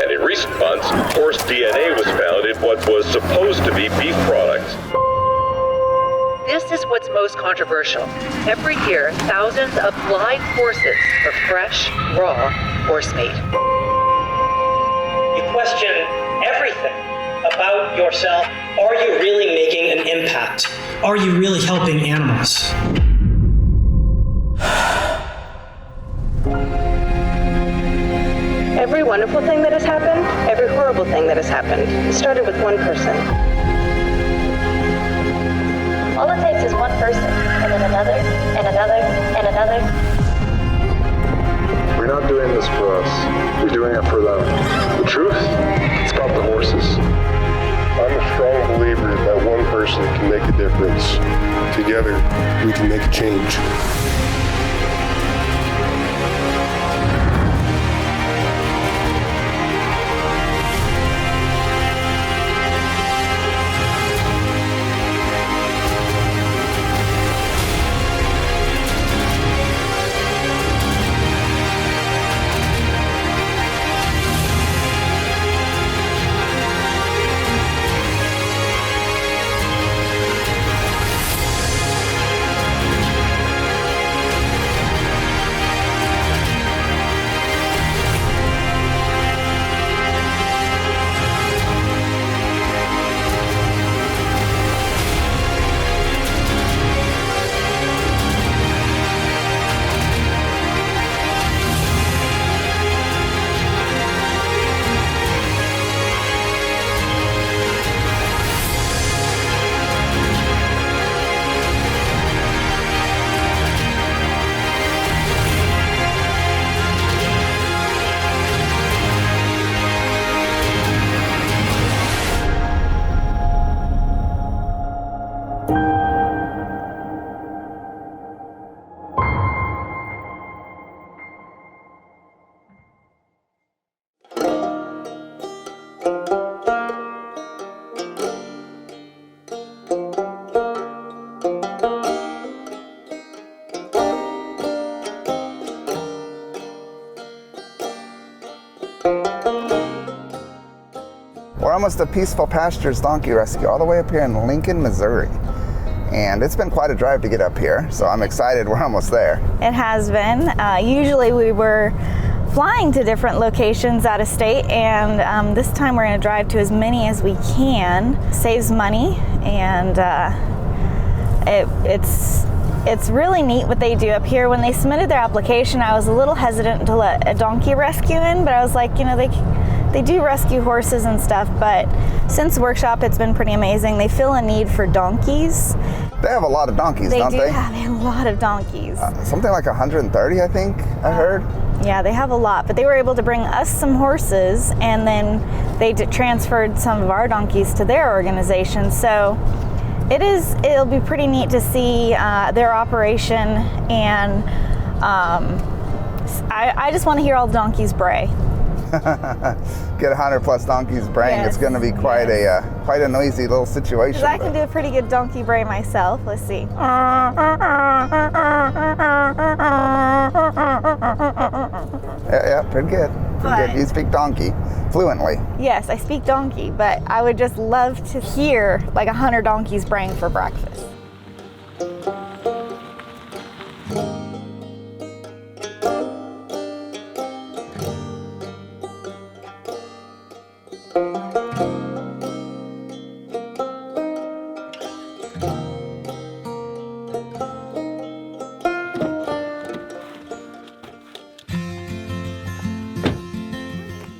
And in recent months, horse DNA was found in what was supposed to be beef products. This is what's most controversial. Every year, thousands of live horses are fresh, raw horse meat. You question everything about yourself. Are you really making an impact? Are you really helping animals? Every wonderful thing that has happened, every horrible thing that has happened, it started with one person. All it takes is one person, and then another, and another, and another. We're not doing this for us. We're doing it for them. The truth, it's about the horses. I'm a strong believer that one person can make a difference. Together, we can make a change. We're almost at Peaceful Pastures Donkey Rescue, all the way up here in Lincoln, Missouri. And it's been quite a drive to get up here, so I'm excited we're almost there. It has been. Usually we were flying to different locations out of state, and this time we're going to drive to as many as we can. Saves money, and it's really neat what they do up here. When they submitted their application, I was a little hesitant to let a donkey rescue in, but I was like, you know, they do rescue horses and stuff, but since workshop, it's been pretty amazing. They feel a need for donkeys. They have a lot of donkeys, don't they? They do have a lot of donkeys. Something like 130, I think, I heard. Yeah, they have a lot, but they were able to bring us some horses, and then they transferred some of our donkeys to their organization. So it'll be pretty neat to see their operation, and I just want to hear all the donkeys bray. Get 100 plus donkeys braying. Yes. It's going to be quite a noisy little situation. I can do a pretty good donkey bray myself. Let's see. Yeah, pretty good. Pretty good. You speak donkey fluently. Yes, I speak donkey, but I would just love to hear like 100 donkeys braying for breakfast.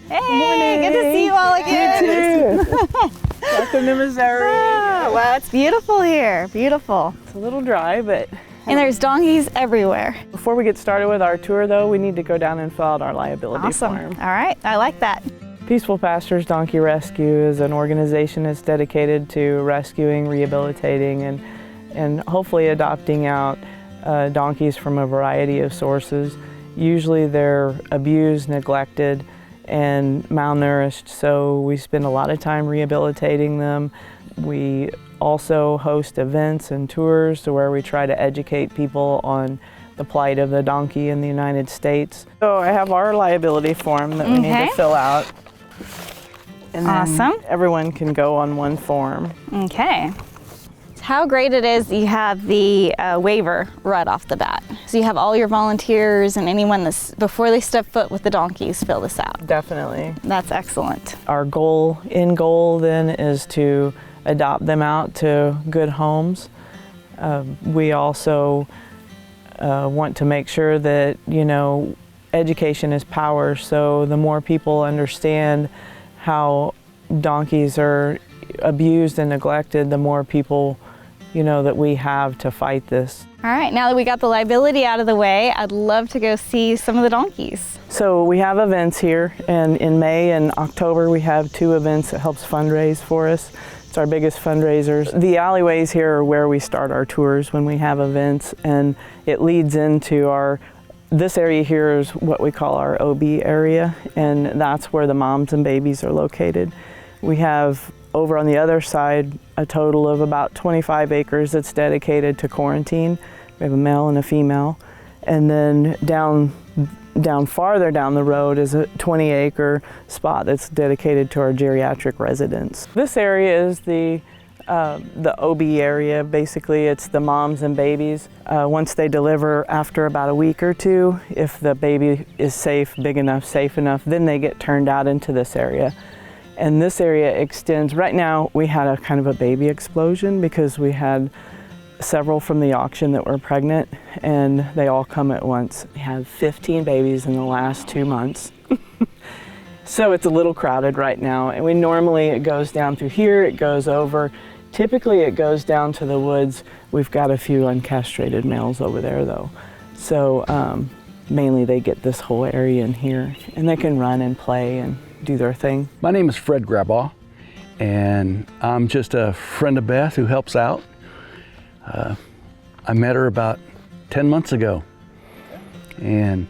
Hey, good to see you all again. Welcome to Missouri. Oh, wow, it's beautiful here. Beautiful. It's a little dry, but... And there's donkeys everywhere. Before we get started with our tour, though, we need to go down and fill out our liability form. All right, I like that. Peaceful Pastures Donkey Rescue is an organization that's dedicated to rescuing, rehabilitating, and hopefully adopting out donkeys from a variety of sources. Usually they're abused, neglected, and malnourished, so we spend a lot of time rehabilitating them. We also host events and tours to where we try to educate people on the plight of the donkey in the United States. So I have our liability form that we need to fill out. And then everyone can go on one form. Okay. How great it is you have the waiver right off the bat. So you have all your volunteers and anyone that's, before they step foot with the donkeys, fill this out. Definitely. That's excellent. Our end goal then is to adopt them out to good homes. We also want to make sure that, education is power. So the more people understand how donkeys are abused and neglected, the more people that we have to fight this. All right, now that we got the liability out of the way, I'd love to go see some of the donkeys. So we have events here, and in May and October we have 2 events that helps fundraise for us. It's our biggest fundraisers. The alleyways here are where we start our tours when we have events, and it leads into this area here is what we call our OB area, and that's where the moms and babies are located. We have over on the other side a total of about 25 acres that's dedicated to quarantine. We have a male and a female. And then down farther down the road is a 20-acre spot that's dedicated to our geriatric residents. This area is the OB area. Basically, it's the moms and babies. Once they deliver, after about a week or 2, if the baby is safe, big enough, safe enough, then they get turned out into this area. And this area extends, right now we had a kind of a baby explosion because we had several from the auction that were pregnant and they all come at once. We have 15 babies in the last 2 months. So it's a little crowded right now. And it goes down through here, it goes over. Typically it goes down to the woods. We've got a few uncastrated males over there though. So mainly they get this whole area in here and they can run and play and do their thing. My name is Fred Grabaugh, and I'm just a friend of Beth who helps out. I met her about 10 months ago, and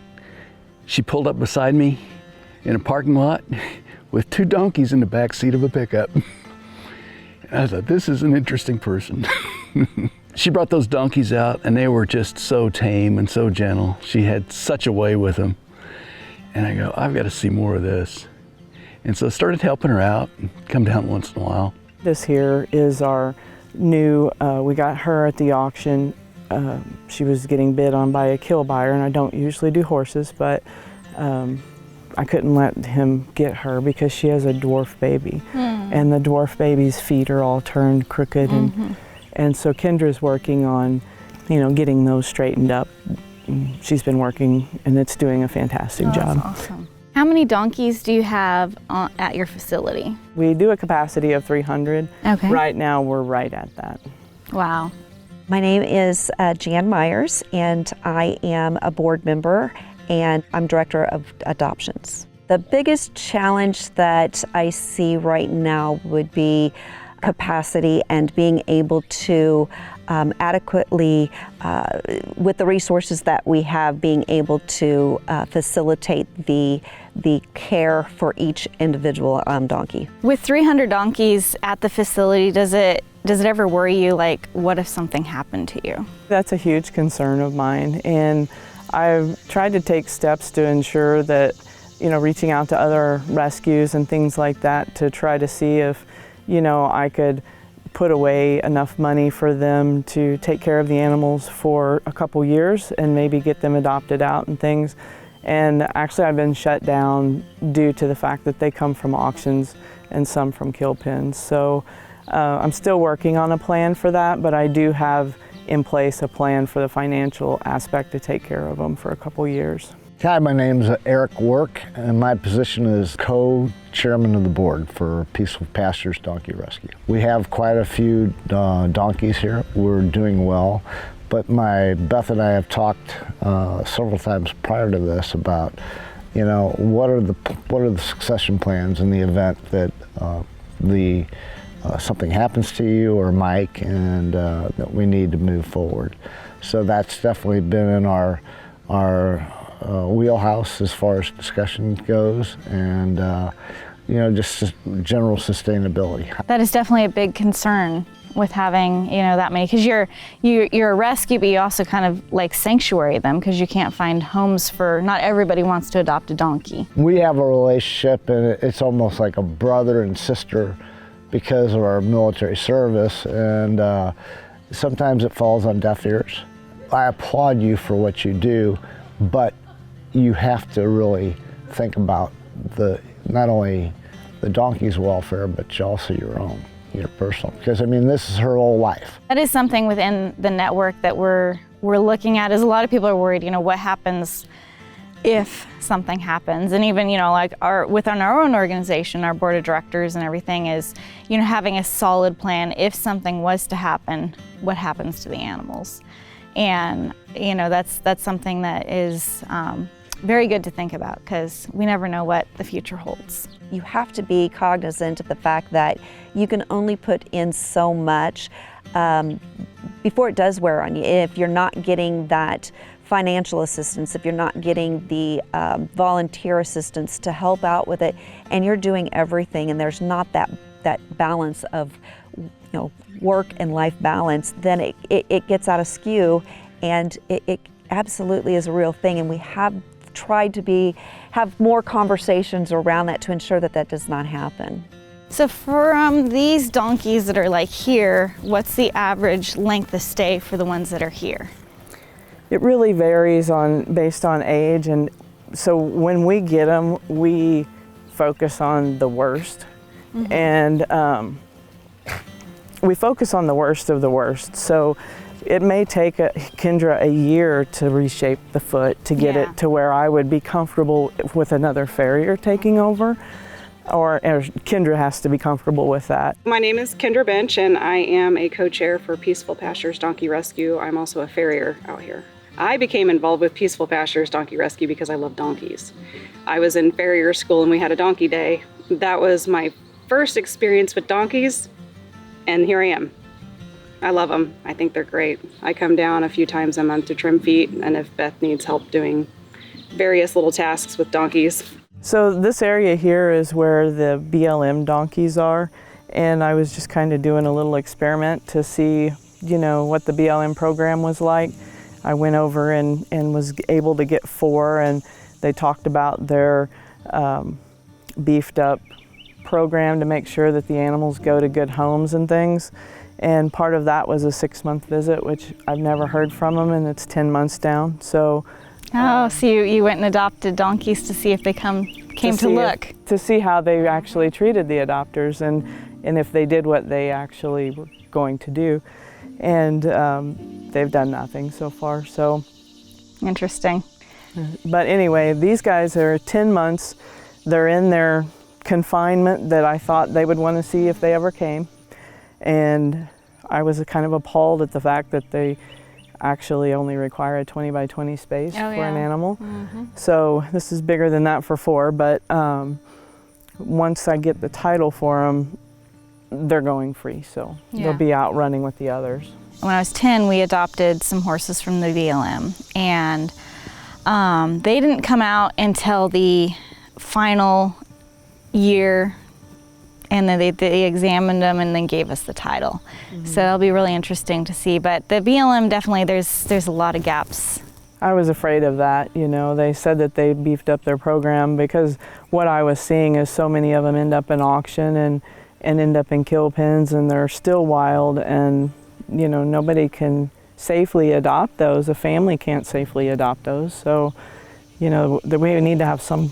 she pulled up beside me in a parking lot with 2 donkeys in the back seat of a pickup. And I thought, this is an interesting person. She brought those donkeys out, and they were just so tame and so gentle. She had such a way with them. And I go, I've got to see more of this. And so I started helping her out and come down once in a while. This here is our new, we got her at the auction. She was getting bid on by a kill buyer, and I don't usually do horses, but I couldn't let him get her because she has a dwarf baby. And the dwarf baby's feet are all turned crooked. And so Kendra's working on, getting those straightened up. She's been working, and it's doing a fantastic job. That's awesome. How many donkeys do you have at your facility? We do a capacity of 300. Okay. Right now, we're right at that. Wow. My name is Jan Myers, and I am a board member, and I'm director of adoptions. The biggest challenge that I see right now would be capacity and being able to adequately, with the resources that we have, being able to facilitate the care for each individual donkey. With 300 donkeys at the facility, does it ever worry you, like, what if something happened to you? That's a huge concern of mine, and I've tried to take steps to ensure that, reaching out to other rescues and things like that to try to see if, I could put away enough money for them to take care of the animals for a couple years and maybe get them adopted out and things. And actually I've been shut down due to the fact that they come from auctions and some from kill pens. So I'm still working on a plan for that, but I do have in place a plan for the financial aspect to take care of them for a couple years. Hi, my name is Eric Work, and my position is co-chairman of the board for Peaceful Pastures Donkey Rescue. We have quite a few donkeys here. We're doing well, but Beth and I have talked several times prior to this about, what are the succession plans in the event that something happens to you or Mike, and that we need to move forward. So that's definitely been in our wheelhouse as far as discussion goes, and just general sustainability. That is definitely a big concern with having, you know, that many, because you're a rescue, but you also kind of like sanctuary them because you can't find homes for, not everybody wants to adopt a donkey. We have a relationship, and it's almost like a brother and sister because of our military service, and sometimes it falls on deaf ears. I applaud you for what you do, but you have to really think about not only the donkey's welfare, but also your own, your personal, because I mean, this is her whole life. That is something within the network that we're looking at, is a lot of people are worried, you know, what happens if something happens. And even, you know, like within our own organization, our board of directors and everything is, you know, having a solid plan. If something was to happen, what happens to the animals? And, you know, that's something that is very good to think about, because we never know what the future holds. You have to be cognizant of the fact that you can only put in so much before it does wear on you. If you're not getting that financial assistance, if you're not getting the volunteer assistance to help out with it, and you're doing everything and there's not that balance of, you know, work and life balance, then it gets out of skew, and it absolutely is a real thing. And we have tried to have more conversations around that to ensure that that does not happen. So for these donkeys that are like here, what's the average length of stay for the ones that are here? It really varies based on age, and so when we get them, we focus on the worst, and we focus on the worst of the worst. So it may take Kendra a year to reshape the foot to get it to where I would be comfortable with another farrier taking over, or Kendra has to be comfortable with that. My name is Kendra Bench, and I am a co-chair for Peaceful Pastures Donkey Rescue. I'm also a farrier out here. I became involved with Peaceful Pastures Donkey Rescue because I love donkeys. I was in farrier school and we had a donkey day. That was my first experience with donkeys, and here I am. I love them. I think they're great. I come down a few times a month to trim feet, and if Beth needs help doing various little tasks with donkeys. So this area here is where the BLM donkeys are, and I was just kind of doing a little experiment to see, you know, what the BLM program was like. I went over and was able to get 4, and they talked about their beefed up program to make sure that the animals go to good homes and things. And part of that was a 6-month visit, which I've never heard from them, and it's 10 months down. So, so you went and adopted donkeys to see if they came to look. To see how they actually treated the adopters, and if they did what they actually were going to do. And they've done nothing so far, so. Interesting. But anyway, these guys are 10 months. They're in their confinement that I thought they would want to see if they ever came. And I was kind of appalled at the fact that they actually only require a 20 by 20 space for an animal. So this is bigger than that for 4, but once I get the title for them, they're going free, so they'll be out running with the others. When I was 10, we adopted some horses from the BLM, and they didn't come out until the final year, and then they examined them and then gave us the title. So it'll be really interesting to see. But the BLM, definitely, there's a lot of gaps. I was afraid of that, you know. They said that they beefed up their program because what I was seeing is so many of them end up in auction and end up in kill pens, and they're still wild, and you know, nobody can safely adopt those. A family can't safely adopt those. So, you know, we need to have some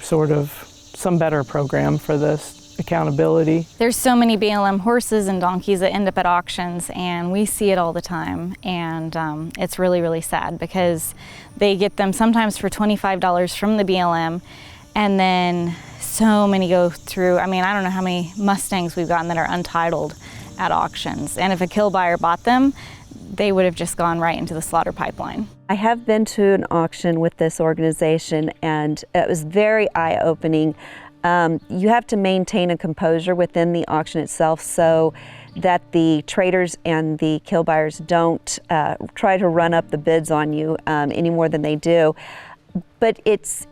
better program for this accountability. There's so many BLM horses and donkeys that end up at auctions, and we see it all the time, and it's really, really sad because they get them sometimes for $25 from the BLM, and then so many go through. I mean, I don't know how many Mustangs we've gotten that are untitled at auctions, and if a kill buyer bought them, they would have just gone right into the slaughter pipeline. I have been to an auction with this organization, and it was very eye-opening. You have to maintain a composure within the auction itself so that the traders and the kill buyers don't try to run up the bids on you any more than they do. But it's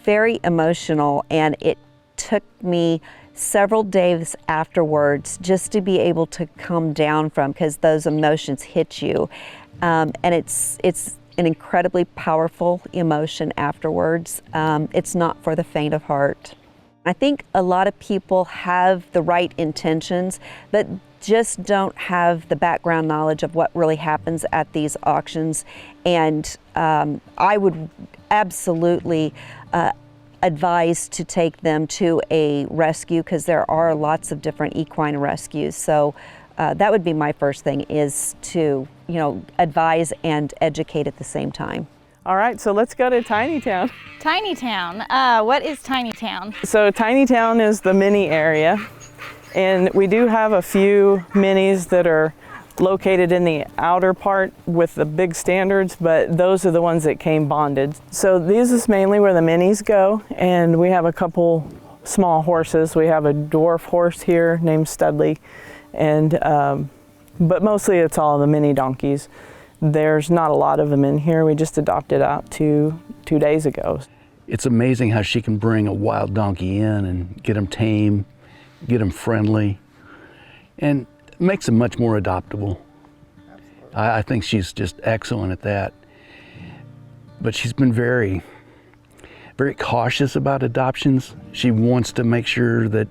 very emotional, and it took me several days afterwards just to be able to come down from, because those emotions hit you. And it's an incredibly powerful emotion afterwards. It's not for the faint of heart. I think a lot of people have the right intentions, but just don't have the background knowledge of what really happens at these auctions. And I would absolutely advise to take them to a rescue, because there are lots of different equine rescues. So that would be my first thing, is to, advise and educate at the same time. All right, so let's go to Tiny Town. Tiny Town. What is Tiny Town? So Tiny Town is the mini area, and we do have a few minis that are located in the outer part with the big standards, but those are the ones that came bonded. So this is mainly where the minis go, and we have a couple small horses. We have a dwarf horse here named Studley, and but mostly it's all the mini donkeys. There's not a lot of them in here. We just adopted out two days ago. It's amazing how she can bring a wild donkey in and get them tame, get them friendly, and makes them much more adoptable. I think she's just excellent at that. But she's been very, very cautious about adoptions. She wants to make sure that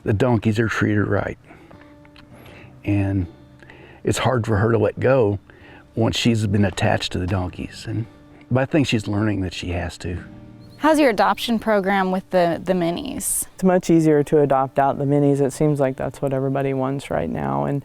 the donkeys are treated right. And it's hard for her to let go once she's been attached to the donkeys. But I think she's learning that she has to. How's your adoption program with the minis? It's much easier to adopt out the minis. It seems like that's what everybody wants right now. And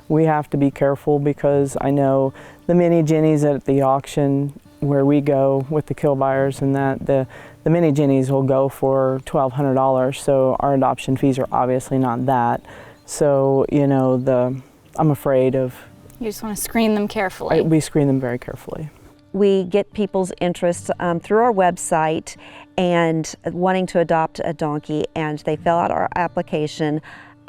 we have to be careful, because I know the mini jennies at the auction where we go with the kill buyers, and that the mini jennies will go for $1,200. So our adoption fees are obviously not that. So, I'm afraid of. You just want to screen them carefully. We screen them very carefully. We get people's interest through our website and wanting to adopt a donkey, and they fill out our application.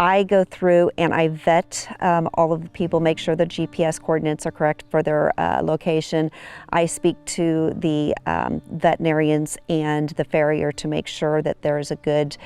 I go through and I vet all of the people, make sure the GPS coordinates are correct for their location. I speak to the veterinarians and the farrier to make sure that there is a good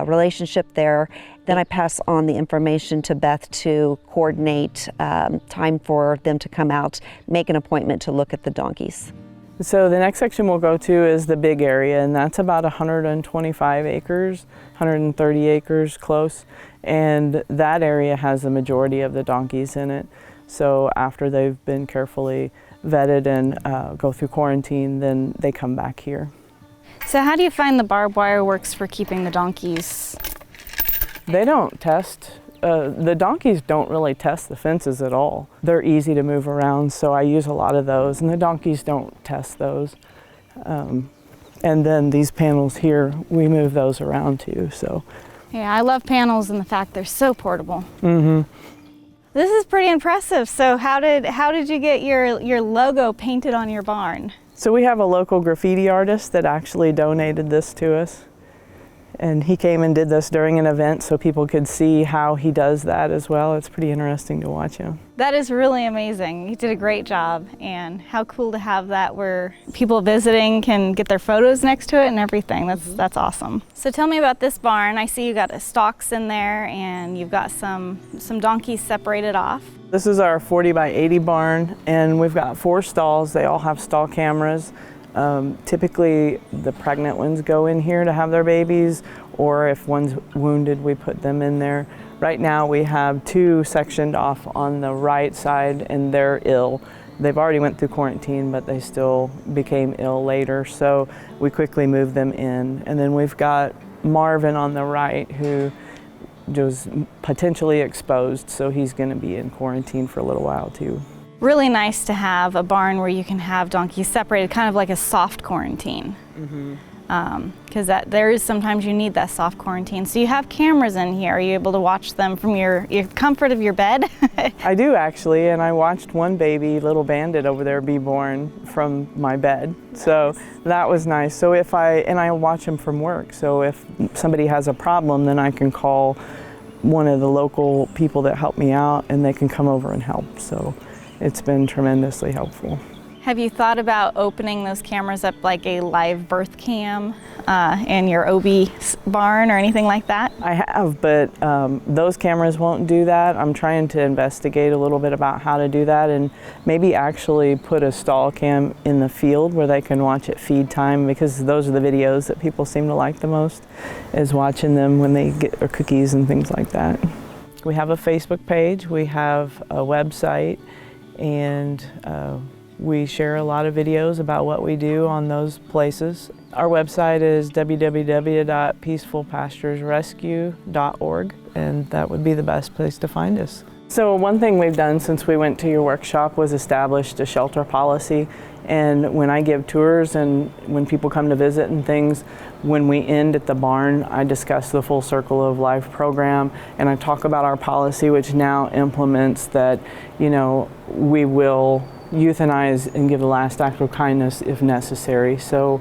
relationship there. Then I pass on the information to Beth to coordinate time for them to come out, make an appointment to look at the donkeys. So the next section we'll go to is the big area, and that's about 125 acres, 130 acres close. And that area has the majority of the donkeys in it. So after they've been carefully vetted and go through quarantine, then they come back here. So how do you find the barbed wire works for keeping the donkeys? They don't test. The donkeys don't really test the fences at all. They're easy to move around, so I use a lot of those, and the donkeys don't test those. And then these panels here, we move those around too. So. Yeah, I love panels and the fact they're so portable. Mm-hmm. This is pretty impressive. So how did you get your logo painted on your barn? So we have a local graffiti artist that actually donated this to us. And he came and did this during an event so people could see how he does that as well. It's pretty interesting to watch him. That is really amazing. You did a great job, and how cool to have that where people visiting can get their photos next to it and everything. That's awesome. So tell me about this barn. I see you got stocks in there, and you've got some donkeys separated off. This is our 40 by 80 barn, and we've got 4 stalls. They all have stall cameras. Typically the pregnant ones go in here to have their babies, or if one's wounded, we put them in there. Right now we have 2 sectioned off on the right side, and they're ill. They've already went through quarantine, but they still became ill later, so we quickly moved them in. And then we've got Marvin on the right, who was potentially exposed, so he's going to be in quarantine for a little while too. Really nice to have a barn where you can have donkeys separated, kind of like a soft quarantine. Mm-hmm. Because there is sometimes you need that soft quarantine. So you have cameras in here. Are you able to watch them from your comfort of your bed? I do actually, and I watched one baby, little bandit over there, be born from my bed. So that was nice. So I watch them from work. So if somebody has a problem, then I can call one of the local people that help me out, and they can come over and help. So it's been tremendously helpful. Have you thought about opening those cameras up like a live birth cam in your OB barn or anything like that? I have, but those cameras won't do that. I'm trying to investigate a little bit about how to do that and maybe actually put a stall cam in the field where they can watch at feed time, because those are the videos that people seem to like the most, is watching them when they get their cookies and things like that. We have a Facebook page, we have a website, and we share a lot of videos about what we do on those places. Our website is www.peacefulpasturesrescue.org, and that would be the best place to find us. So one thing we've done since we went to your workshop was established a shelter policy. And when I give tours and when people come to visit and things, when we end at the barn, I discuss the Full Circle of Life program, and I talk about our policy, which now implements that, you know, we will euthanize and give the last act of kindness if necessary. So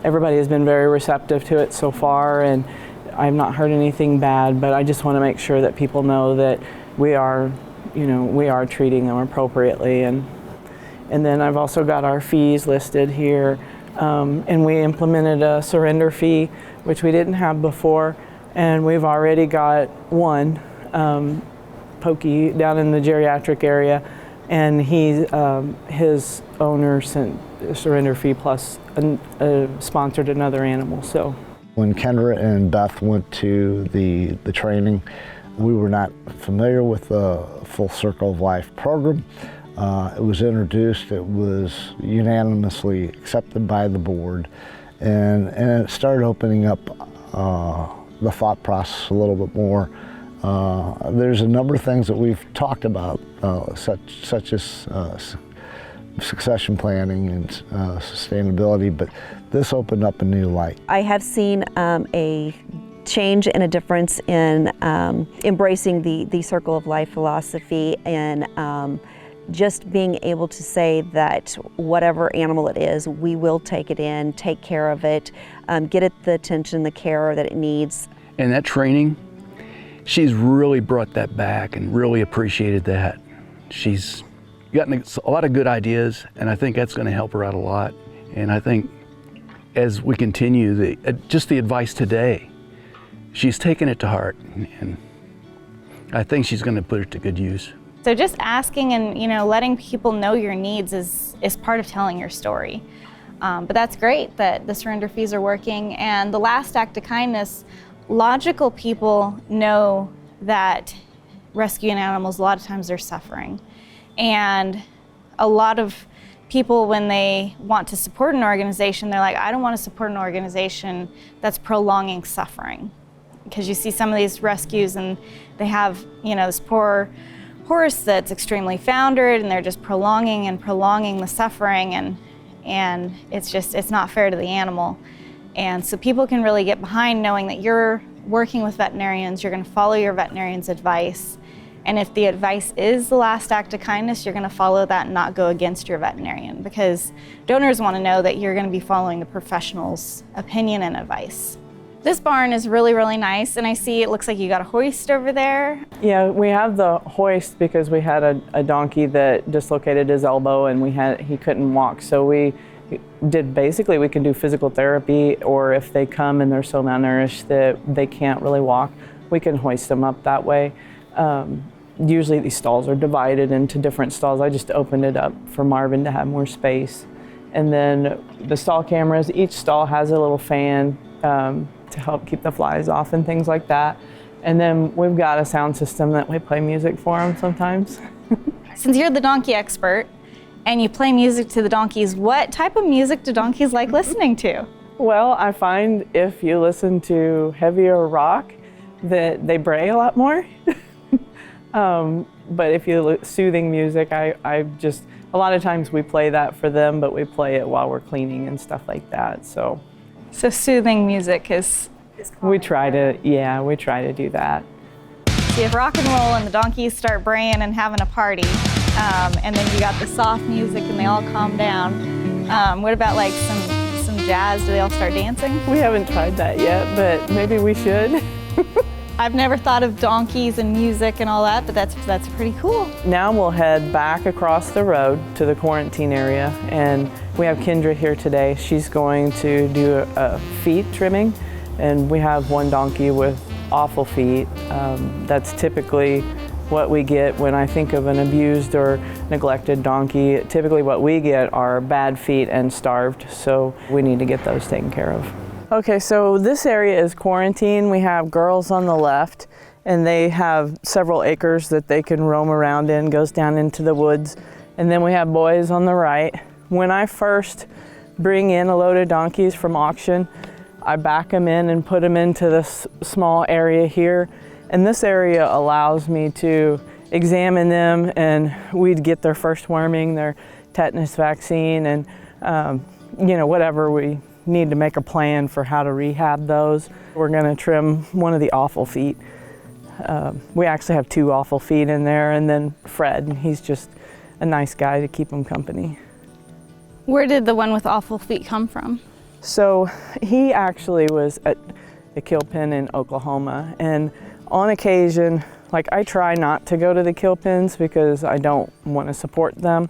everybody has been very receptive to it so far, and I've not heard anything bad, but I just want to make sure that people know that we are, you know, we are treating them appropriately. And then I've also got our fees listed here, and we implemented a surrender fee, which we didn't have before, and we've already got one, Pokey, down in the geriatric area, and his owner sent a surrender fee plus sponsored another animal. So when Kendra and Beth went to the training, we were not familiar with the Full Circle of Life program. It was introduced, it was unanimously accepted by the board, and it started opening up the thought process a little bit more. There's a number of things that we've talked about, such as succession planning and sustainability, but this opened up a new light. I have seen a change and a difference in embracing the Circle of Life philosophy, and just being able to say that whatever animal it is, we will take it in, take care of it, get it the attention, the care that it needs. And that training, she's really brought that back and really appreciated that. She's gotten a lot of good ideas, and I think that's going to help her out a lot. And I think as we continue, just the advice today, she's taken it to heart, and I think she's going to put it to good use. So just asking and, you know, letting people know your needs is part of telling your story. But that's great that the surrender fees are working. And the last act of kindness, logical people know that rescuing animals, a lot of times they're suffering. And a lot of people, when they want to support an organization, they're like, I don't want to support an organization that's prolonging suffering. Because you see some of these rescues and they have, you know, this poor horse that's extremely foundered, and they're just prolonging the suffering, and it's not fair to the animal. And so people can really get behind knowing that you're working with veterinarians, you're going to follow your veterinarian's advice, and if the advice is the last act of kindness, you're going to follow that and not go against your veterinarian, because donors want to know that you're going to be following the professional's opinion and advice. This barn is really, really nice, and I see it looks like you got a hoist over there. Yeah, we have the hoist because we had a donkey that dislocated his elbow, and he couldn't walk. So we can do physical therapy, or if they come and they're so malnourished that they can't really walk, we can hoist them up that way. Usually these stalls are divided into different stalls. I just opened it up for Marvin to have more space. And then the stall cameras, each stall has a little fan to help keep the flies off and things like that. And then we've got a sound system that we play music for them sometimes. Since you're the donkey expert and you play music to the donkeys, what type of music do donkeys like listening to? Well, I find if you listen to heavier rock that they bray a lot more. But if you soothing music, I just, a lot of times we play that for them, but we play it while we're cleaning and stuff like that. So soothing music is we try to do that. See, if rock and roll and the donkeys start braying and having a party, and then you got the soft music and they all calm down, what about like some jazz? Do they all start dancing? We haven't tried that yet, but maybe we should. I've never thought of donkeys and music and all that, but that's pretty cool. Now we'll head back across the road to the quarantine area, and we have Kendra here today. She's going to do a feet trimming, and we have one donkey with awful feet. That's typically what we get when I think of an abused or neglected donkey. Typically what we get are bad feet and starved, so we need to get those taken care of. Okay, so this area is quarantine. We have girls on the left, and they have several acres that they can roam around in, goes down into the woods. And then we have boys on the right. When I first bring in a load of donkeys from auction, I back them in and put them into this small area here. And this area allows me to examine them, and we'd get their first worming, their tetanus vaccine, and whatever we need to make a plan for how to rehab those. We're gonna trim one of the awful feet. We actually have 2 awful feet in there, and then Fred, and he's just a nice guy to keep him company. Where did the one with awful feet come from? So he actually was at the kill pen in Oklahoma, and on occasion, like, I try not to go to the kill pens because I don't want to support them,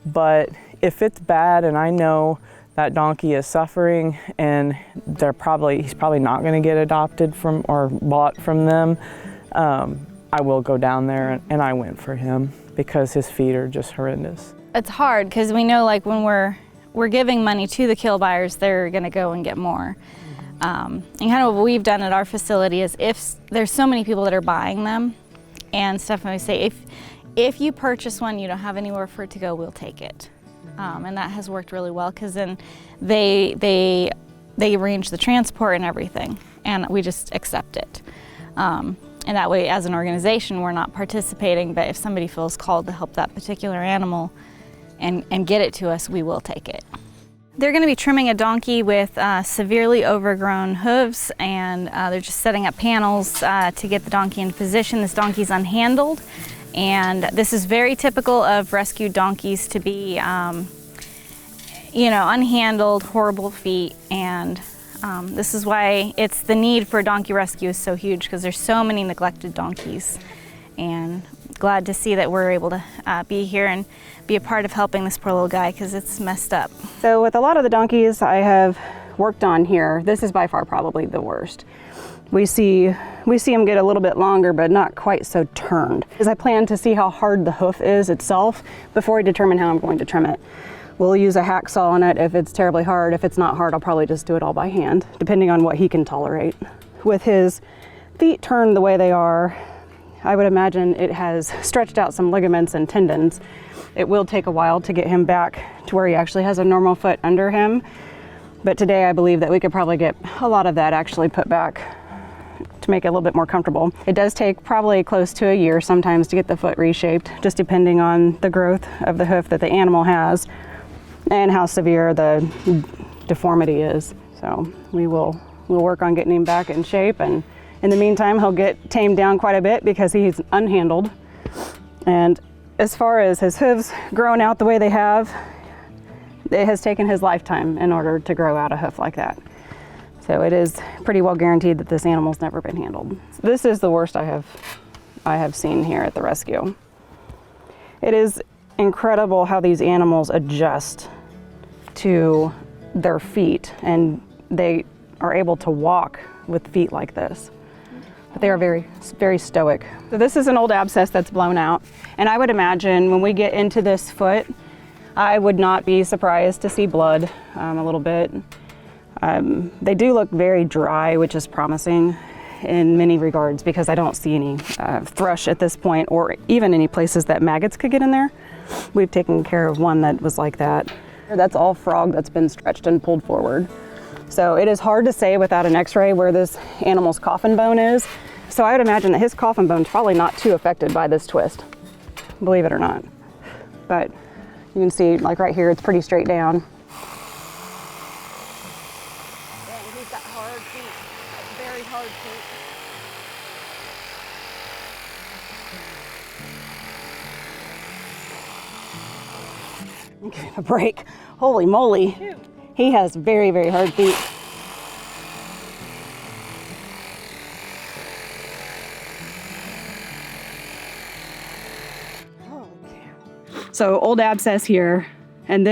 but if it's bad and I know that donkey is suffering and he's probably not going to get adopted from or bought from them, I will go down there, and I went for him because his feet are just horrendous. It's hard because we know, like, when we're giving money to the kill buyers, they're going to go and get more. And kind of what we've done at our facility is, if there's so many people that are buying them and stuff, and we say, if you purchase one, you don't have anywhere for it to go, we'll take it. And that has worked really well, because then they arrange the transport and everything, and we just accept it. And that way, as an organization, we're not participating, but if somebody feels called to help that particular animal and get it to us, we will take it. They're going to be trimming a donkey with severely overgrown hooves, and they're just setting up panels to get the donkey in position. This donkey's unhandled, and this is very typical of rescued donkeys to be, unhandled, horrible feet, and this is why it's the need for donkey rescue is so huge, because there's so many neglected donkeys. And glad to see that we're able to be here and be a part of helping this poor little guy, because it's messed up. So with a lot of the donkeys I have worked on here, this is by far probably the worst. We see them get a little bit longer, but not quite so turned. Because I plan to see how hard the hoof is itself before I determine how I'm going to trim it. We'll use a hacksaw on it if it's terribly hard. If it's not hard, I'll probably just do it all by hand, depending on what he can tolerate. With his feet turned the way they are, I would imagine it has stretched out some ligaments and tendons. It will take a while to get him back to where he actually has a normal foot under him. But today I believe that we could probably get a lot of that actually put back to make it a little bit more comfortable. It does take probably close to a year sometimes to get the foot reshaped, just depending on the growth of the hoof that the animal has and how severe the deformity is. So we'll work on getting him back in shape, and in the meantime, he'll get tamed down quite a bit because he's unhandled. And as far as his hooves growing out the way they have, it has taken his lifetime in order to grow out a hoof like that. So it is pretty well guaranteed that this animal's never been handled. This is the worst I have seen here at the rescue. It is incredible how these animals adjust to their feet, and they are able to walk with feet like this. But they are very, very stoic. So this is an old abscess that's blown out, and I would imagine when we get into this foot, I would not be surprised to see blood a little bit. They do look very dry, which is promising in many regards, because I don't see any thrush at this point, or even any places that maggots could get in there. We've taken care of one that was like that. That's all frog that's been stretched and pulled forward. So it is hard to say without an x-ray where this animal's coffin bone is. So I would imagine that his coffin bone's probably not too affected by this twist, believe it or not. But you can see, like right here, it's pretty straight down. Dang, he's got hard feet, very hard feet. Give him a break. Holy moly. Shoot. He has very, very hard feet. So old abscess here, and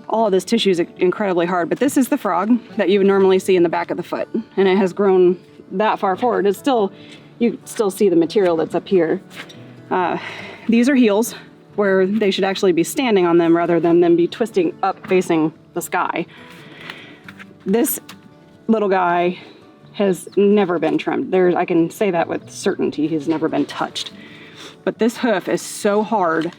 all of this tissue is incredibly hard, but this is the frog that you would normally see in the back of the foot, and it has grown that far forward. You still see the material that's up here. These are heels, where they should actually be standing on them rather than them be twisting up facing the sky. This little guy has never been trimmed. I can say that with certainty. He's never been touched. But this hoof is so hard,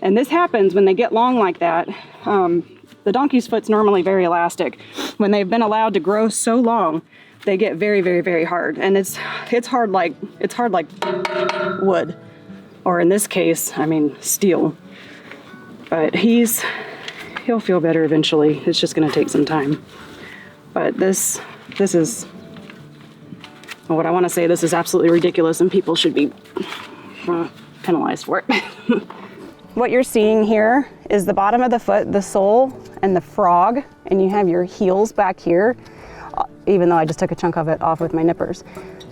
and this happens when they get long like that. The donkey's foot's normally very elastic. When they've been allowed to grow so long, they get very, very, very hard, and it's hard like wood, or in this case, I mean steel. But he'll feel better eventually. It's just going to take some time. But this is, what I want to say, this is absolutely ridiculous, and people should be penalized for it. What you're seeing here is the bottom of the foot, the sole, and the frog, and you have your heels back here, even though I just took a chunk of it off with my nippers.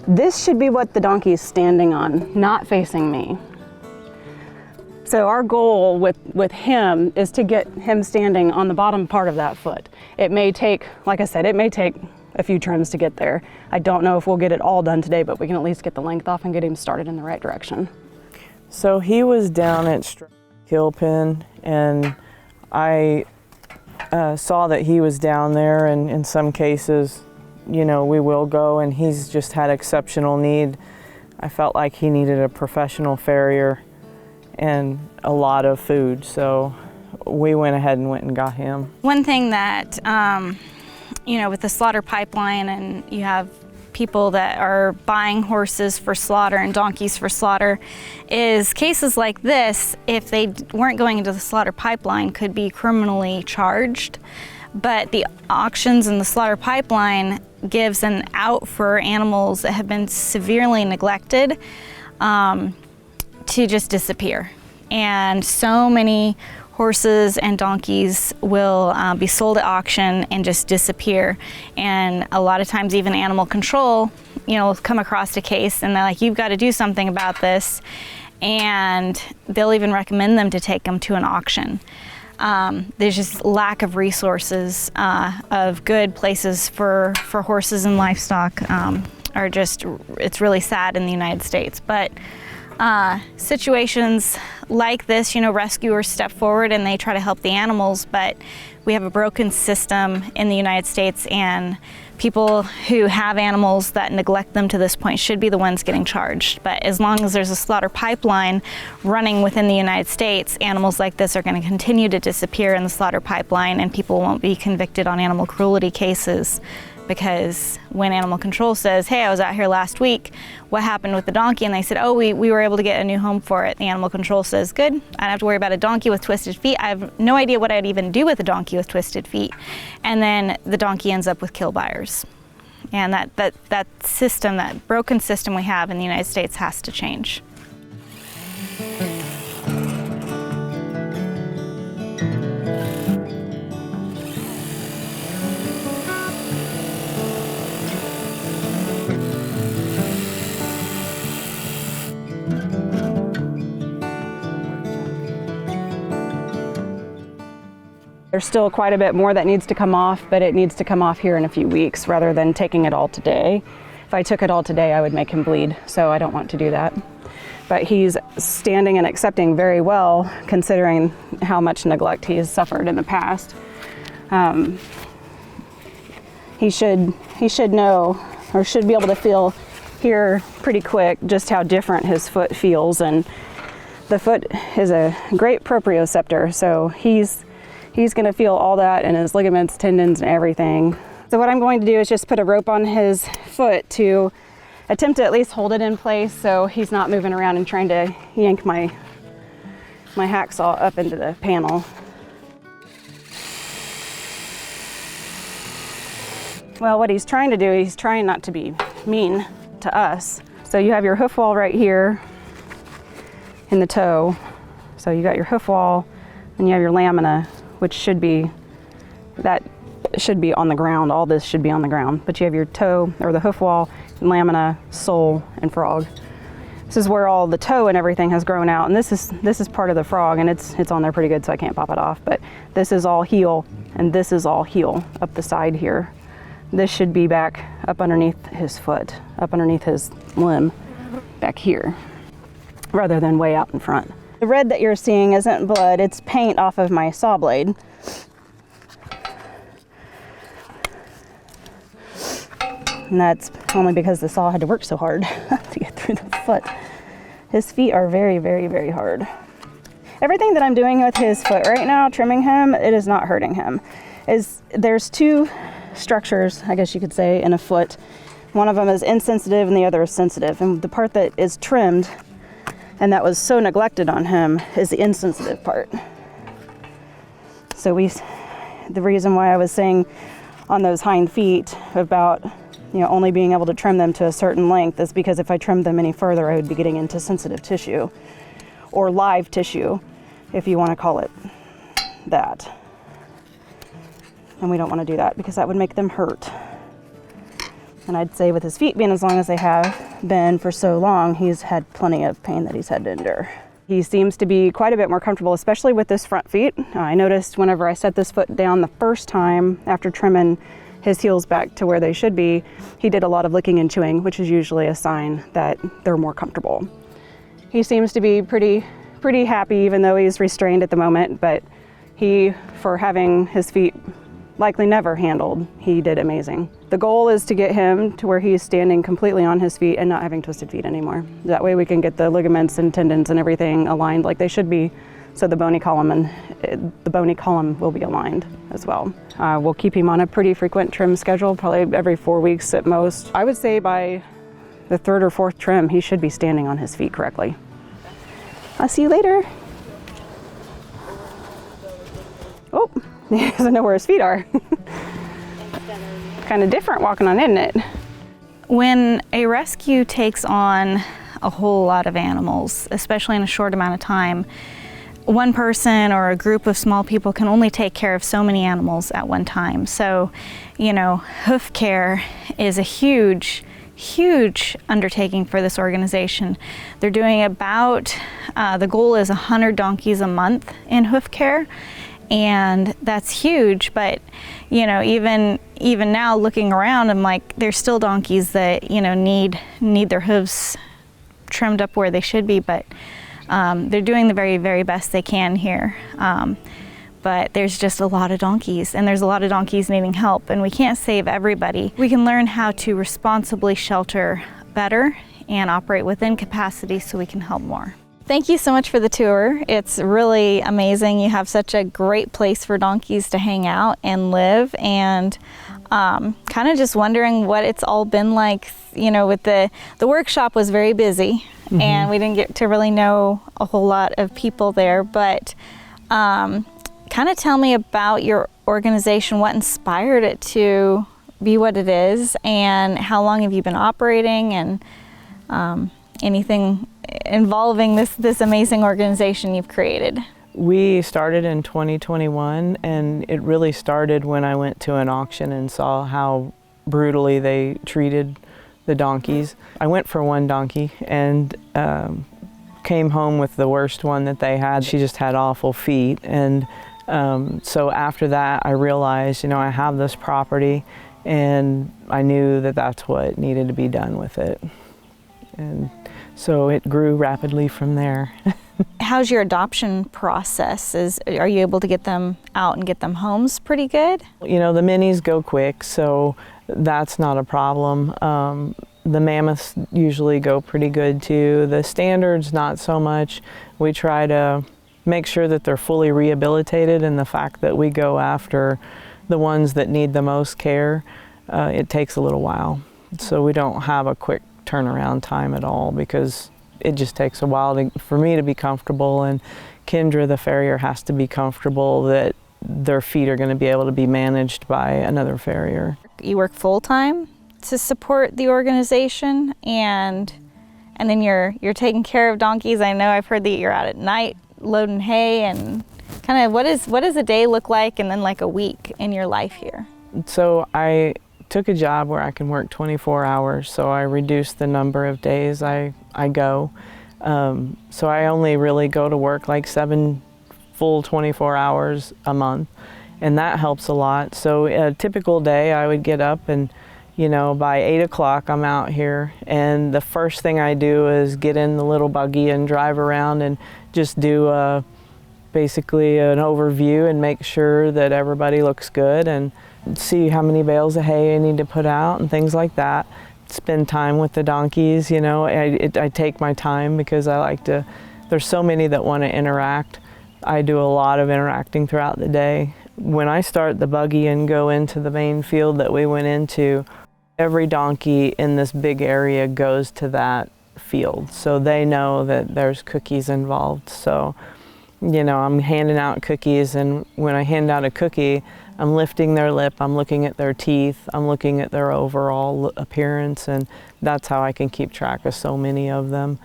This should be what the donkey is standing on, not facing me. So our goal with him is to get him standing on the bottom part of that foot. It may take, like I said, it may take a few trims to get there. I don't know if we'll get it all done today, but we can at least get the length off and get him started in the right direction. So he was down at Kill Pen, and I saw that he was down there, and in some cases, you know, we will go, and he's just had exceptional need. I felt like he needed a professional farrier and a lot of food, so we went ahead and went and got him. One thing that, you know, with the slaughter pipeline, and you have people that are buying horses for slaughter and donkeys for slaughter, is cases like this, if they weren't going into the slaughter pipeline, could be criminally charged. But the auctions in the slaughter pipeline gives an out for animals that have been severely neglected to just disappear. And so many horses and donkeys will be sold at auction and just disappear. And a lot of times even animal control, you know, will come across a case and they're like, you've got to do something about this. And they'll even recommend them to take them to an auction. There's just lack of resources of good places for horses and livestock it's really sad in the United States. But situations like this, you know, rescuers step forward and they try to help the animals, but we have a broken system in the United States, and people who have animals that neglect them to this point should be the ones getting charged. But as long as there's a slaughter pipeline running within the United States, animals like this are going to continue to disappear in the slaughter pipeline, and people won't be convicted on animal cruelty cases. Because when animal control says, hey, I was out here last week, what happened with the donkey? And they said, oh, we were able to get a new home for it. The animal control says, good, I don't have to worry about a donkey with twisted feet. I have no idea what I'd even do with a donkey with twisted feet. And then the donkey ends up with kill buyers. And that system, that broken system we have in the United States has to change. There's still quite a bit more that needs to come off, but it needs to come off here in a few weeks rather than taking it all today. If I took it all today, I would make him bleed, so I don't want to do that. But he's standing and accepting very well, considering how much neglect he has suffered in the past. He should know, or should be able to feel here pretty quick just how different his foot feels. And the foot is a great proprioceptor, so he's going to feel all that in his ligaments, tendons, and everything. So what I'm going to do is just put a rope on his foot to attempt to at least hold it in place so he's not moving around and trying to yank my hacksaw up into the panel. Well, what he's trying to do, he's trying not to be mean to us. So you have your hoof wall right here in the toe. So you got your hoof wall and you have your lamina, which should be on the ground. All this should be on the ground. But you have your toe, or the hoof wall, lamina, sole, and frog. This is where all the toe and everything has grown out, and this is part of the frog, and it's on there pretty good, so I can't pop it off. But this is all heel, and this is all heel up the side here. This should be back up underneath his foot, up underneath his limb, back here, rather than way out in front. The red that you're seeing isn't blood, it's paint off of my saw blade. And that's only because the saw had to work so hard to get through the foot. His feet are very, very, very hard. Everything that I'm doing with his foot right now, trimming him, it is not hurting him. There's two structures, I guess you could say, in a foot. One of them is insensitive and the other is sensitive. And the part that is trimmed and that was so neglected on him is the insensitive part. So the reason why I was saying on those hind feet about only being able to trim them to a certain length is because if I trimmed them any further, I would be getting into sensitive tissue or live tissue, if you want to call it that. And we don't want to do that because that would make them hurt. And I'd say with his feet being as long as they have been for so long, he's had plenty of pain that he's had to endure. He seems to be quite a bit more comfortable, especially with this front feet. I noticed whenever I set this foot down the first time after trimming his heels back to where they should be, he did a lot of licking and chewing, which is usually a sign that they're more comfortable. He seems to be pretty happy, even though he's restrained at the moment, but for having his feet likely never handled, he did amazing. The goal is to get him to where he's standing completely on his feet and not having twisted feet anymore. That way we can get the ligaments and tendons and everything aligned like they should be, so the bony column will be aligned as well. We'll keep him on a pretty frequent trim schedule, probably every 4 weeks at most. I would say by the third or fourth trim, he should be standing on his feet correctly. I'll see you later. Oh, he doesn't know where his feet are. Kind of different walking on, isn't it? When a rescue takes on a whole lot of animals, especially in a short amount of time, one person or a group of small people can only take care of so many animals at one time. So, hoof care is a huge undertaking for this organization. They're doing about, the goal is 100 donkeys a month in hoof care. And that's huge, but even now looking around, I'm like, there's still donkeys that need their hooves trimmed up where they should be, but they're doing the very, very best they can here. But there's just a lot of donkeys, and there's a lot of donkeys needing help, and we can't save everybody. We can learn how to responsibly shelter better and operate within capacity so we can help more. Thank you so much for the tour. It's really amazing. You have such a great place for donkeys to hang out and live, and kind of just wondering what it's all been like. With the workshop was very busy, and we didn't get to really know a whole lot of people there, but kind of tell me about your organization, what inspired it to be what it is, and how long have you been operating, and anything involving this amazing organization you've created. We started in 2021, and it really started when I went to an auction and saw how brutally they treated the donkeys. I went for one donkey and came home with the worst one that they had. She just had awful feet, and so after that I realized, I have this property, and I knew that that's what needed to be done with it. And so it grew rapidly from there. How's your adoption process? Are you able to get them out and get them homes pretty good? The minis go quick, so that's not a problem. The mammoths usually go pretty good too. The standards, not so much. We try to make sure that they're fully rehabilitated, and the fact that we go after the ones that need the most care, it takes a little while. So we don't have a quick turnaround time at all, because it just takes a while for me to be comfortable, and Kendra, the farrier, has to be comfortable that their feet are going to be able to be managed by another farrier. You work full-time to support the organization, and then you're taking care of donkeys. I know I've heard that you're out at night loading hay, and kind of what does a day look like, and then like a week in your life here? So I took a job where I can work 24 hours, so I reduced the number of days I I go. So I only really go to work like 7 full 24 hours a month, and that helps a lot. So a typical day I would get up and, you know, by 8 o'clock I'm out here, and the first thing I do is get in the little buggy and drive around and just do basically an overview and make sure that everybody looks good and see how many bales of hay I need to put out and things like that. Spend time with the donkeys, you know. I take my time because I like to, there's so many that want to interact. I do a lot of interacting throughout the day. When I start the buggy and go into the main field that we went into, every donkey in this big area goes to that field. So they know that there's cookies involved. So, you know, I'm handing out cookies, and when I hand out a cookie, I'm lifting their lip, I'm looking at their teeth, I'm looking at their overall appearance, and that's how I can keep track of so many of them.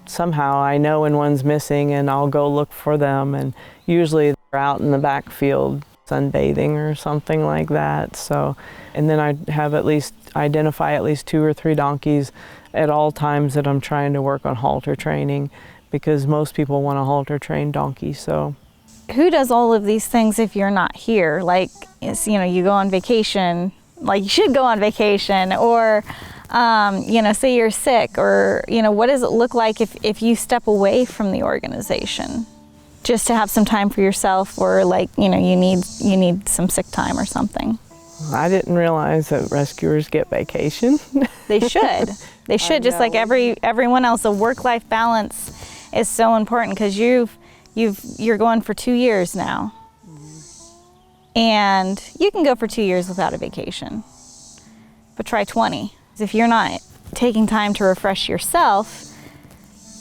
Somehow I know when one's missing, and I'll go look for them, and usually they're out in the backfield sunbathing or something like that. So, and then I have identify at least 2 or 3 donkeys at all times that I'm trying to work on halter training, because most people want to halter train donkeys. So, who does all of these things if you're not here? Like, you know, you go on vacation, like you should go on vacation, or you know, say you're sick, or, you know, what does it look like if you step away from the organization just to have some time for yourself, or like, you know, you need some sick time or something? I didn't realize that rescuers get vacation. They should. They should, just like everyone else. A work-life balance is so important, because you're going for 2 years now. And you can go for 2 years without a vacation, but try 20. If you're not taking time to refresh yourself,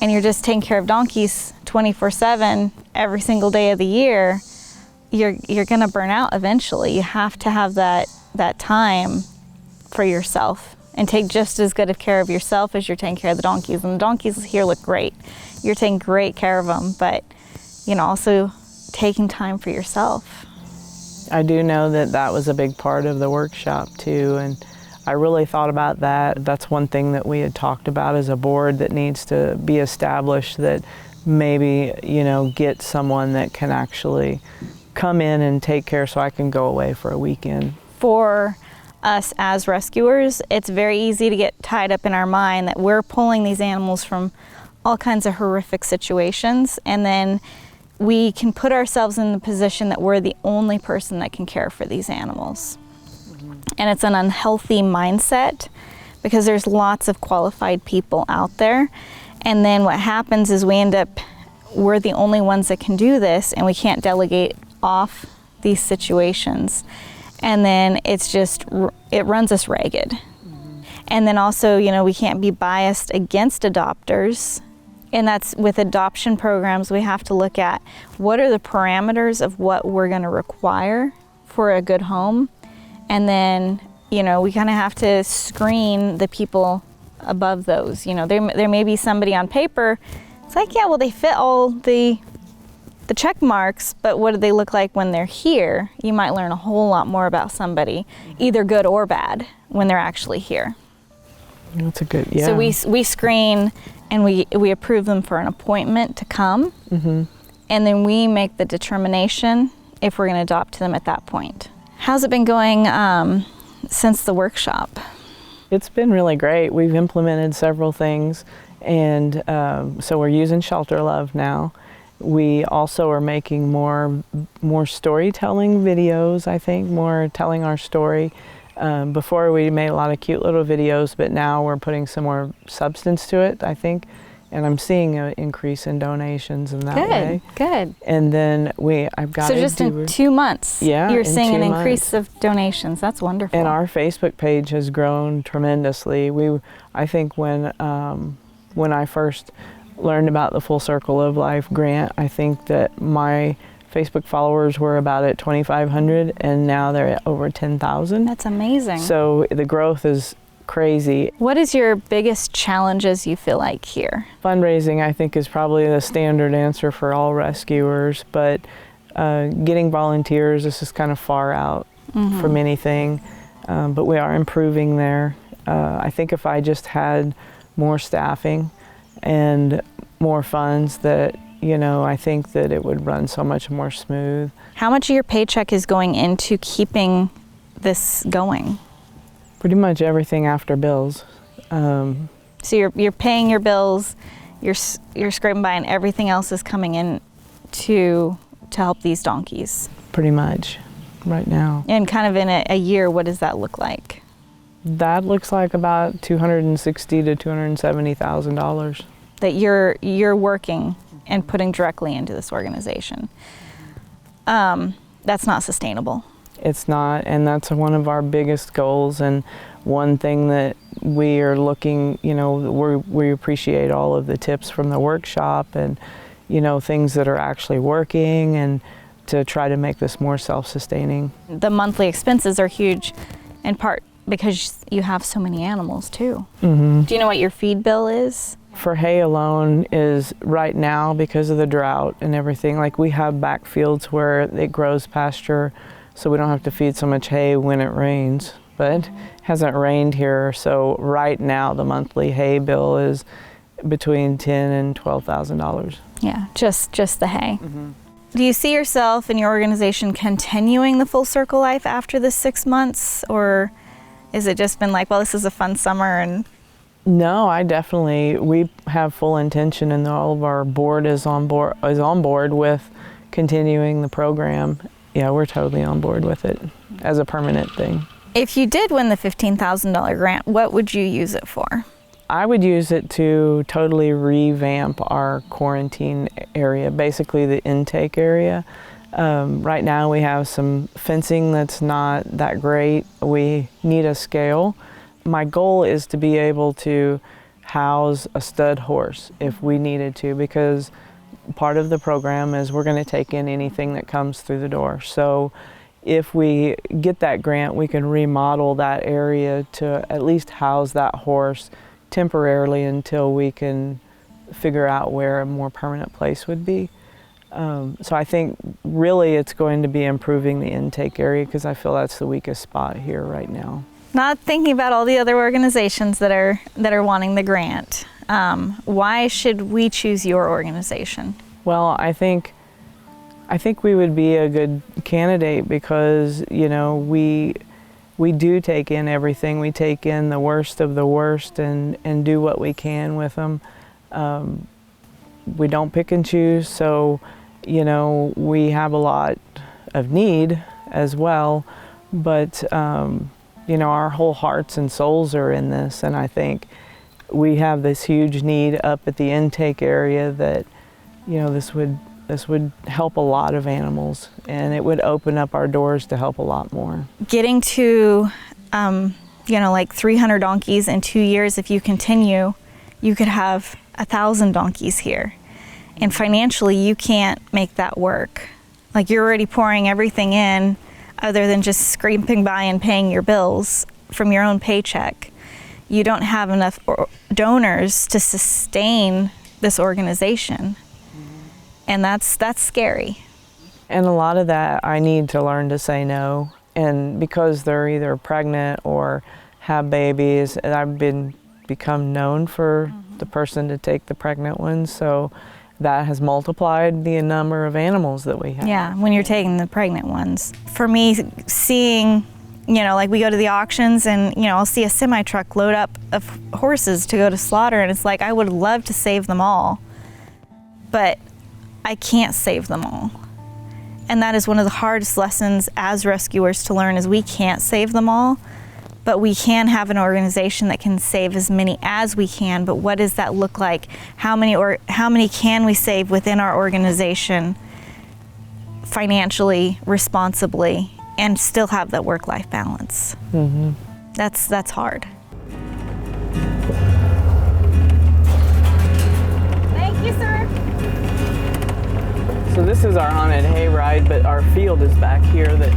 and you're just taking care of donkeys 24/7 every single day of the year, you're gonna burn out eventually. You have to have that time for yourself, and take just as good of care of yourself as you're taking care of the donkeys. And the donkeys here look great. You're taking great care of them, but, you know, also taking time for yourself. I do know that was a big part of the workshop too, and I really thought about that. That's one thing that we had talked about as a board that needs to be established, that maybe, you know, get someone that can actually come in and take care so I can go away for a weekend. For us as rescuers, it's very easy to get tied up in our mind that we're pulling these animals from all kinds of horrific situations, and then we can put ourselves in the position that we're the only person that can care for these animals. And it's an unhealthy mindset, because there's lots of qualified people out there. And then what happens is we're the only ones that can do this, and we can't delegate off these situations. And then it runs us ragged. And then also, you know, we can't be biased against adopters. And that's with adoption programs, we have to look at what are the parameters of what we're going to require for a good home. And then, you know, we kind of have to screen the people above those. You know, there may be somebody on paper, it's like, yeah, well, they fit all the check marks, but what do they look like when they're here? You might learn a whole lot more about somebody, either good or bad, when they're actually here. That's a good, yeah. So we screen, and we approve them for an appointment to come, and then we make the determination if we're going to adopt them at that point. How's it been going since the workshop? It's been really great. We've implemented several things, and so we're using Shelter Love now. We also are making more storytelling videos, I think, more telling our story. Before we made a lot of cute little videos, but now we're putting some more substance to it, I think. And I'm seeing an increase in donations in that way. Good. And then I've got so just in 2 months, you're seeing an increase of donations. That's wonderful. And our Facebook page has grown tremendously. I think when I first learned about the Full Circle of Life grant, I think that my Facebook followers were about at 2,500, and now they're at over 10,000. That's amazing. So the growth is crazy. What is your biggest challenges you feel like here? Fundraising, I think, is probably the standard answer for all rescuers, but getting volunteers, this is kind of far out from anything, but we are improving there. I think if I just had more staffing and more funds, that, you know, I think that it would run so much more smooth. How much of your paycheck is going into keeping this going? Pretty much everything after bills. So you're paying your bills, you're scraping by, and everything else is coming in to help these donkeys. Pretty much, right now. And kind of in a year, what does that look like? That looks like about $260,000 to $270,000. That you're working and putting directly into this organization. That's not sustainable. It's not, and that's one of our biggest goals, and one thing that we are looking, you know, we appreciate all of the tips from the workshop and, you know, things that are actually working, and to try to make this more self-sustaining. The monthly expenses are huge, in part because you have so many animals too. Mm-hmm. Do you know what your feed bill is? For hay alone is right now, because of the drought and everything, like we have back fields where it grows pasture, so we don't have to feed so much hay when it rains, but it hasn't rained here. So right now the monthly hay bill is between $10,000 and $12,000. Yeah, just the hay. Mm-hmm. Do you see yourself and your organization continuing the full circle life after the 6 months, or is it just been like, well, this is a fun summer? And no, we have full intention, and all of our board is on board with continuing the program. Yeah, we're totally on board with it as a permanent thing. If you did win the $15,000 grant, what would you use it for? I would use it to totally revamp our quarantine area, basically the intake area. Right now we have some fencing that's not that great. We need a scale. My goal is to be able to house a stud horse if we needed to, because part of the program is we're going to take in anything that comes through the door. So if we get that grant, we can remodel that area to at least house that horse temporarily until we can figure out where a more permanent place would be. So I think really it's going to be improving the intake area, because I feel that's the weakest spot here right now. Not thinking about all the other organizations that are wanting the grant. Why should we choose your organization? Well, I think we would be a good candidate because, you know, we do take in everything. We take in the worst of the worst and do what we can with them. We don't pick and choose, so, you know, we have a lot of need as well, but, you know, our whole hearts and souls are in this, and I think we have this huge need up at the intake area that, you know, this would help a lot of animals, and it would open up our doors to help a lot more. Getting to, you know, like 300 donkeys in 2 years, if you continue, you could have 1,000 donkeys here. And financially, you can't make that work. Like, you're already pouring everything in other than just scraping by and paying your bills from your own paycheck. You don't have enough donors to sustain this organization. And that's scary. And a lot of that, I need to learn to say no. And because they're either pregnant or have babies, and I've become known for the person to take the pregnant ones, so that has multiplied the number of animals that we have. Yeah, when you're taking the pregnant ones. For me, seeing, you know, like we go to the auctions and, you know, I'll see a semi-truck load up of horses to go to slaughter, and it's like, I would love to save them all, but I can't save them all. And that is one of the hardest lessons as rescuers to learn, is we can't save them all, but we can have an organization that can save as many as we can. But what does that look like? How many can we save within our organization financially, responsibly, and still have that work-life balance? Mm-hmm. That's hard. Thank you, sir. So this is our haunted hayride, but our field is back here. That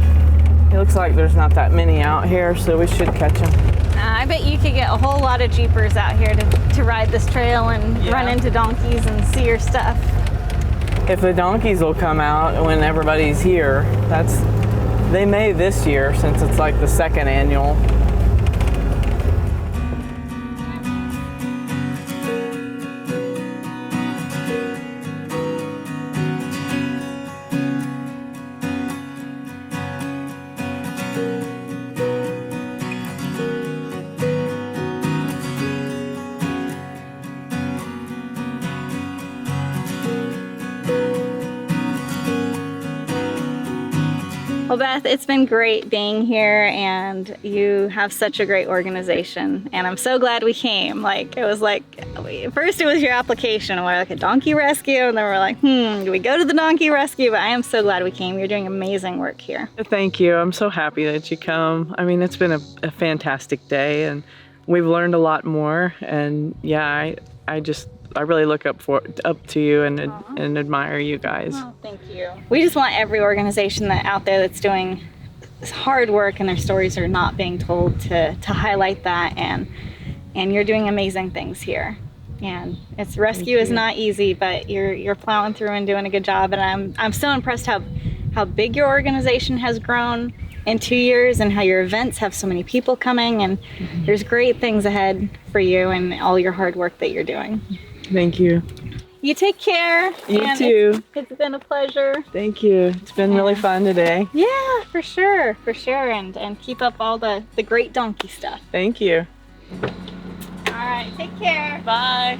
it looks like there's not that many out here, so we should catch them. I bet you could get a whole lot of jeepers out here to ride this trail and run into donkeys and see your stuff. If the donkeys will come out when everybody's here, they may this year, since it's like the second annual. Well, Beth, it's been great being here, and you have such a great organization, and I'm so glad we came. Like, it was like, first it was your application, and we're like a donkey rescue, and then we're like, do we go to the donkey rescue? But I am so glad we came. You're doing amazing work here. Thank you. I'm so happy that you come. I mean, it's been a fantastic day, and we've learned a lot more, and yeah, I really look up to you and admire you guys. Oh, thank you. We just want every organization out there that's doing hard work and their stories are not being told to highlight that, and you're doing amazing things here. And rescue is not easy, but you're plowing through and doing a good job. And I'm so impressed how big your organization has grown in 2 years, and how your events have so many people coming, and there's great things ahead for you and all your hard work that you're doing. Thank you. You take care. You too. It's been a pleasure. Thank you. It's been really fun today. Yeah, for sure. And keep up all the great donkey stuff. Thank you. All right, take care. Bye.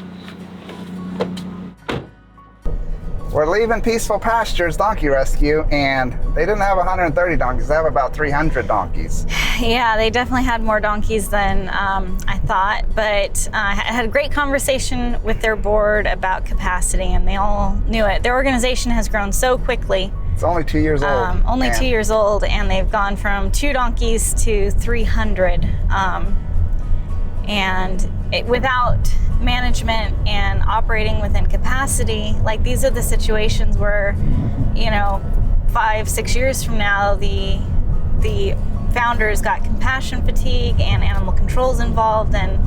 We're leaving Peaceful Pastures Donkey Rescue, and they didn't have 130 donkeys. They have about 300 donkeys. Yeah, they definitely had more donkeys than I thought, but I had a great conversation with their board about capacity, and they all knew it. Their organization has grown so quickly. It's only 2 years old. Only 2 years old, and they've gone from 2 donkeys to 300. Without management and operating within capacity, like, these are the situations where, 5-6 years from now, the founders got compassion fatigue and animal control's involved, and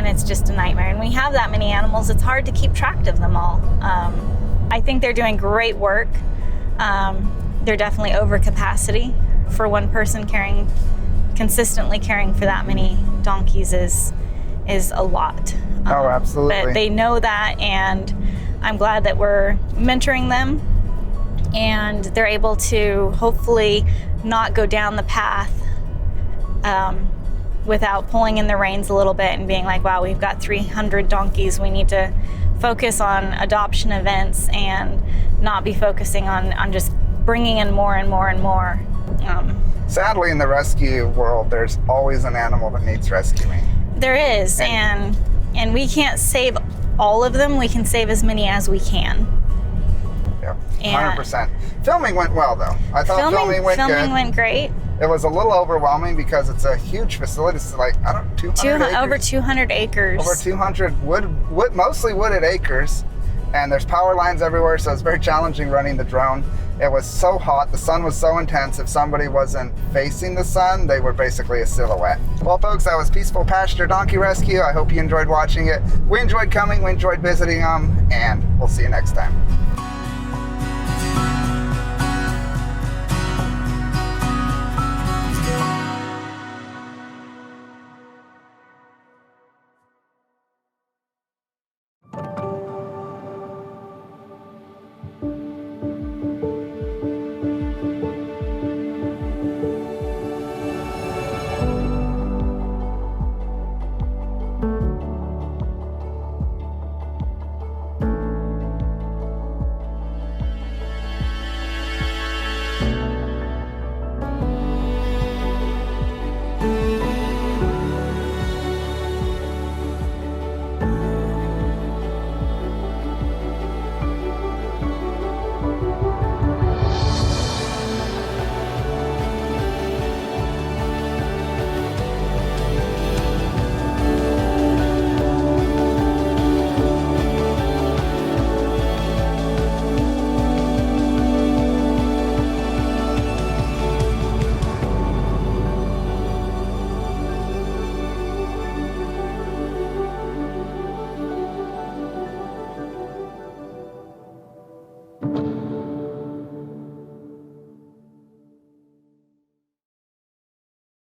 it's just a nightmare. And when you have that many animals, it's hard to keep track of them all. I think they're doing great work. They're definitely over capacity. For one person consistently caring for that many donkeys is a lot. Oh, absolutely. But they know that, and I'm glad that we're mentoring them, and they're able to hopefully not go down the path without pulling in the reins a little bit and being like, wow, we've got 300 donkeys. We need to focus on adoption events and not be focusing on just bringing in more and more and more. Sadly, in the rescue world, there's always an animal that needs rescuing. There is, and we can't save all of them. We can save as many as we can. Yeah, 100%. Filming went well, though. I thought filming went good. Filming went great. It was a little overwhelming because it's a huge facility. It's like, 200 acres. Over 200 acres. Over 200 mostly wooded acres. And there's power lines everywhere, so it's very challenging running the drone. It was so hot, the sun was so intense, if somebody wasn't facing the sun, they were basically a silhouette. Well, folks, that was Peaceful Pasture Donkey Rescue. I hope you enjoyed watching it. We enjoyed coming, we enjoyed visiting them, and we'll see you next time.